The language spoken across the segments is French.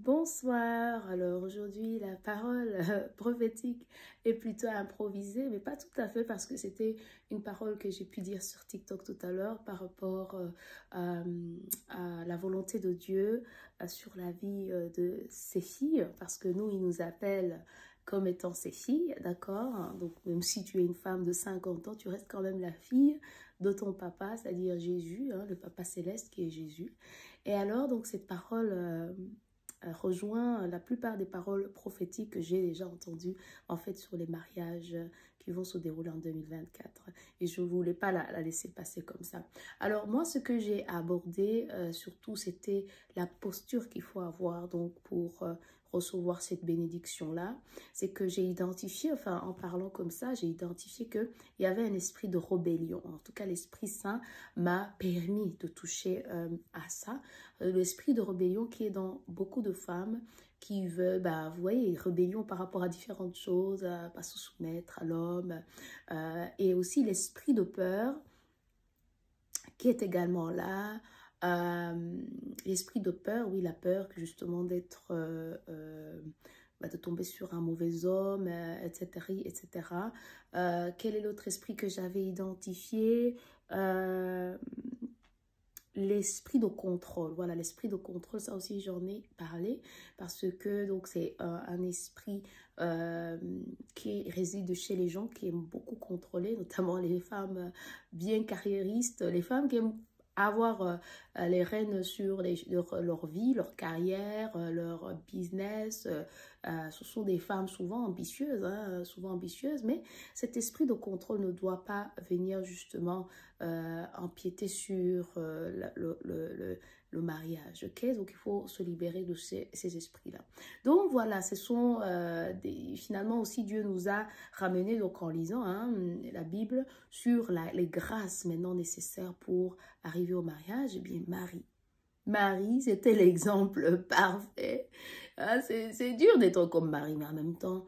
Bonsoir, alors aujourd'hui la parole prophétique est plutôt improvisée, mais pas tout à fait parce que c'était une parole que j'ai pu dire sur TikTok tout à l'heure par rapport à, à la volonté de Dieu sur la vie de ses filles, parce que nous, il nous appelle comme étant ses filles, d'accord? Donc même si tu es une femme de 50 ans, tu restes quand même la fille de ton papa, c'est-à-dire Jésus, hein, le papa céleste qui est Jésus. Et alors, donc cette parole rejoint la plupart des paroles prophétiques que j'ai déjà entendues en fait sur les mariages qui vont se dérouler en 2024 et je ne voulais pas la laisser passer comme ça. Alors moi ce que j'ai abordé surtout c'était la posture qu'il faut avoir donc pour recevoir cette bénédiction là, c'est que j'ai identifié, enfin en parlant comme ça, j'ai identifié qu'il y avait un esprit de rébellion. En tout cas l'Esprit Saint m'a permis de toucher à ça, l'esprit de rébellion qui est dans beaucoup de femmes qui veulent, bah, vous voyez, rébellion par rapport à différentes choses, à pas se soumettre à l'homme, et aussi l'esprit de peur qui est également là, l'esprit de peur, oui, la peur justement d'être, de tomber sur un mauvais homme, etc., etc. Quel est l'autre esprit que j'avais identifié? L'esprit de contrôle, voilà, l'esprit de contrôle, ça aussi j'en ai parlé parce que donc c'est un esprit qui réside chez les gens qui aiment beaucoup contrôler, notamment les femmes bien carriéristes, les femmes qui aiment avoir les rênes sur leur vie, leur carrière, leur business. Ce sont des femmes souvent ambitieuses, hein, mais cet esprit de contrôle ne doit pas venir justement empiéter sur le mariage, ok? Donc il faut se libérer de ces esprits-là. Donc voilà, ce sont finalement aussi Dieu nous a ramené donc en lisant hein, la Bible sur les grâces maintenant nécessaires pour arriver au mariage. Eh bien Marie, c'était l'exemple parfait. Ah, c'est dur d'être comme Marie, mais en même temps,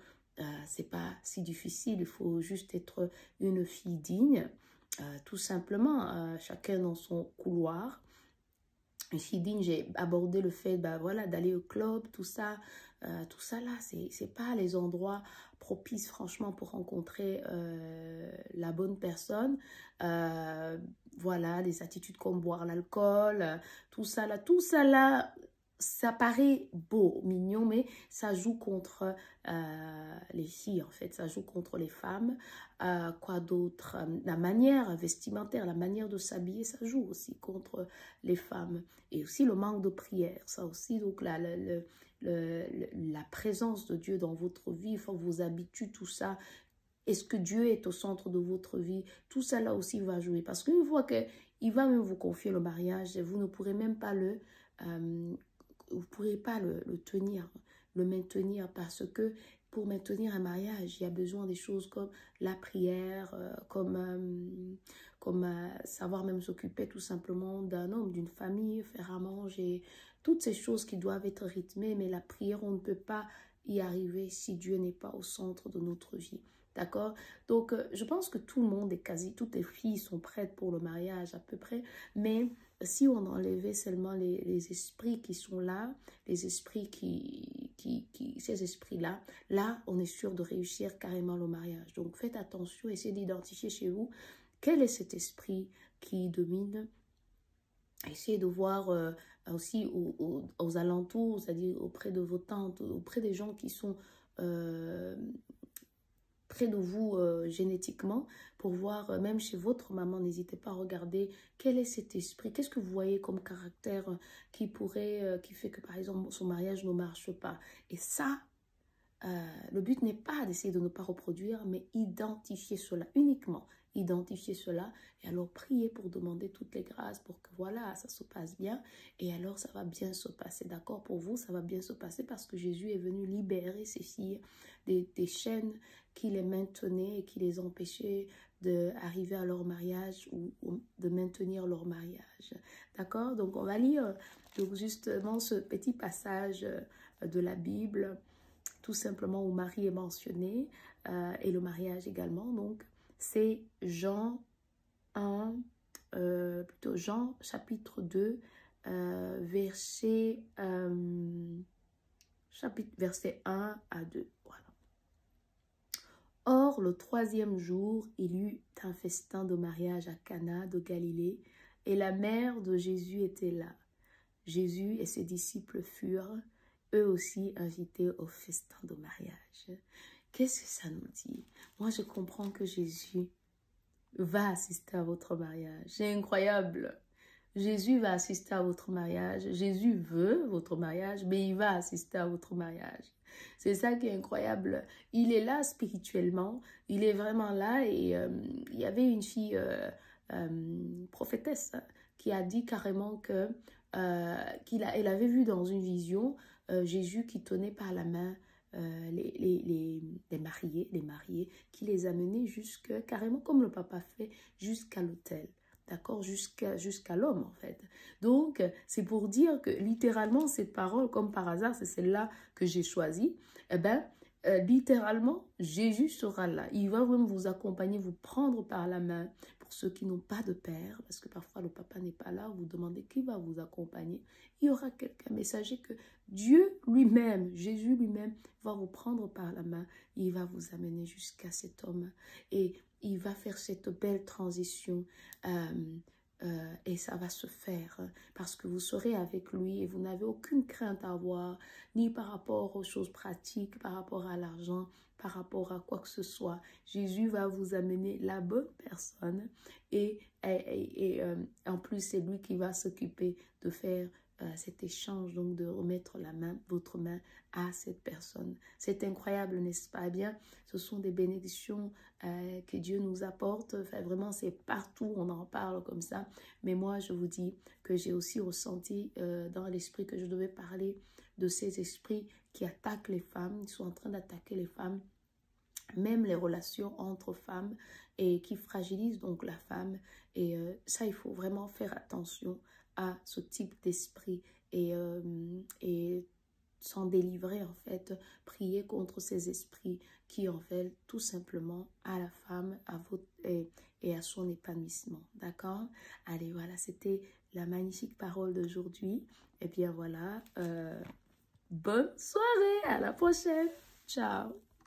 c'est pas si difficile. Il faut juste être une fille digne, tout simplement, chacun dans son couloir. Une fille digne, j'ai abordé le fait bah, voilà, d'aller au club, tout ça là, c'est pas les endroits propices franchement pour rencontrer la bonne personne. Voilà, des attitudes comme boire l'alcool, tout ça là, ça paraît beau, mignon, mais ça joue contre les filles en fait, ça joue contre les femmes. Quoi d'autre? La manière vestimentaire, la manière de s'habiller, ça joue aussi contre les femmes. Et aussi le manque de prière, ça aussi, donc la présence de Dieu dans votre vie, enfin, vos habitudes, tout ça. Est-ce que Dieu est au centre de votre vie? Tout ça là aussi va jouer. Parce qu'une fois qu'il va même vous confier le mariage, vous ne pourrez même pas vous pourrez pas le tenir, le maintenir parce que pour maintenir un mariage, il y a besoin des choses comme la prière, comme savoir même s'occuper tout simplement d'un homme, d'une famille, faire à manger, toutes ces choses qui doivent être rythmées, mais la prière, on ne peut pas y arriver si Dieu n'est pas au centre de notre vie. D'accord? Donc, je pense que tout le monde, toutes les filles sont prêtes pour le mariage à peu près, mais si on enlevait seulement les esprits qui sont là, les esprits ces esprits-là, là, on est sûr de réussir carrément le mariage. Donc, faites attention, essayez d'identifier chez vous quel est cet esprit qui domine. Essayez de voir aussi aux alentours, c'est-à-dire auprès de vos tantes, auprès des gens qui sont près de vous génétiquement, pour voir, même chez votre maman, n'hésitez pas à regarder quel est cet esprit, qu'est-ce que vous voyez comme caractère qui fait que par exemple son mariage ne marche pas. Et ça, le but n'est pas d'essayer de ne pas reproduire, mais identifier cela uniquement. Identifier cela et alors prier pour demander toutes les grâces pour que voilà, ça se passe bien et alors ça va bien se passer. D'accord? Pour vous, ça va bien se passer parce que Jésus est venu libérer ces filles des chaînes qui les maintenaient et qui les empêchaient d'arriver à leur mariage ou de maintenir leur mariage. D'accord? Donc on va lire donc justement ce petit passage de la Bible, tout simplement où Marie est mentionnée et le mariage également. Donc c'est Jean 1, Jean chapitre 2, verset chapitre verset 1 à 2. Voilà. Or, le 3e jour, il y eut un festin de mariage à Cana de Galilée, et la mère de Jésus était là. Jésus et ses disciples furent, eux aussi, invités au festin de mariage. Qu'est-ce que ça nous dit? Moi, je comprends que Jésus va assister à votre mariage. C'est incroyable. Jésus va assister à votre mariage. Jésus veut votre mariage, mais il va assister à votre mariage. C'est ça qui est incroyable. Il est là spirituellement. Il est vraiment là. Et il y avait une fille prophétesse qui a dit carrément que elle avait vu dans une vision Jésus qui tenait par la main les mariés, qui les amenait jusque, carrément comme le papa fait, jusqu'à l'autel. D'accord, jusqu'à l'homme en fait. Donc, c'est pour dire que littéralement, cette parole, comme par hasard, c'est celle-là que j'ai choisie. Eh bien, littéralement, Jésus sera là. Il va même vous accompagner, vous prendre par la main. Pour ceux qui n'ont pas de père, parce que parfois le papa n'est pas là, vous demandez qui va vous accompagner. Il y aura quelqu'un messager que Dieu lui-même, Jésus lui-même, va vous prendre par la main. Il va vous amener jusqu'à cet homme. Et il va faire cette belle transition et ça va se faire parce que vous serez avec lui et vous n'avez aucune crainte à avoir, ni par rapport aux choses pratiques, par rapport à l'argent, par rapport à quoi que ce soit. Jésus va vous amener la bonne personne et en plus c'est lui qui va s'occuper de faire cet échange, donc de remettre votre main à cette personne. C'est incroyable, n'est-ce pas bien? Ce sont des bénédictions que Dieu nous apporte. Enfin, vraiment, c'est partout, on en parle comme ça. Mais moi, je vous dis que j'ai aussi ressenti dans l'esprit que je devais parler de ces esprits qui attaquent les femmes. Ils sont en train d'attaquer les femmes, même les relations entre femmes, et qui fragilisent donc la femme. Et ça, il faut vraiment faire attention à ce type d'esprit et s'en délivrer en fait, prier contre ces esprits qui en veulent tout simplement à la femme et à son épanouissement, d'accord? Allez, voilà, c'était la magnifique parole d'aujourd'hui. Et bien voilà, bonne soirée, à la prochaine, ciao!